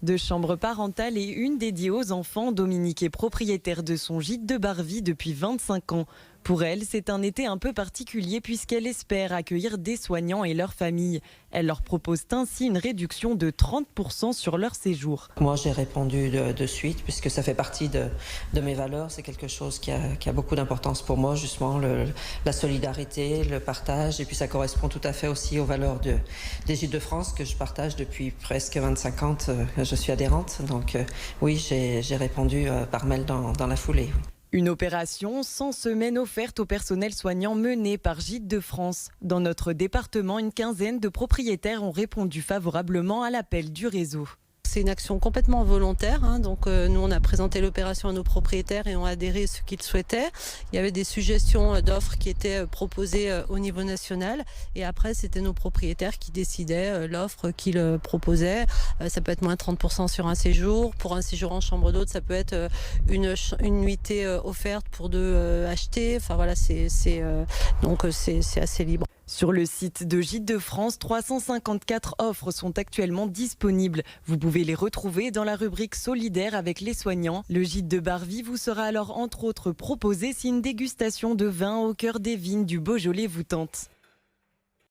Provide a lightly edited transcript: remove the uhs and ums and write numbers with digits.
Deux chambres parentales et une dédiée aux enfants. Dominique est propriétaire de son gîte de Barvie depuis 25 ans. Pour elle, c'est un été un peu particulier puisqu'elle espère accueillir des soignants et leurs familles. Elle leur propose ainsi une réduction de 30% sur leur séjour. Moi, j'ai répondu de suite puisque ça fait partie de mes valeurs. C'est quelque chose qui a beaucoup d'importance pour moi, justement, la solidarité, le partage. Et puis ça correspond tout à fait aussi aux valeurs des Gîtes de France que je partage depuis presque 25 ans. Je suis adhérente. Donc oui, j'ai répondu par mail dans la foulée. Une opération 100 semaines offertes au personnel soignant menée par Gîtes de France. Dans notre département, une quinzaine de propriétaires ont répondu favorablement à l'appel du réseau. C'est une action complètement volontaire, donc nous on a présenté l'opération à nos propriétaires et ont adhéré ce qu'ils souhaitaient. Il y avait des suggestions d'offres qui étaient proposées au niveau national et après c'était nos propriétaires qui décidaient l'offre qu'ils proposaient. Ça peut être moins 30% sur un séjour, pour un séjour en chambre d'hôte ça peut être une nuitée offerte pour deux achetés. Enfin voilà, donc c'est assez libre. Sur le site de Gîtes de France, 354 offres sont actuellement disponibles. Vous pouvez les retrouver dans la rubrique solidaire avec les soignants. Le gîte de Barvie vous sera alors entre autres proposé si une dégustation de vin au cœur des vignes du Beaujolais vous tente.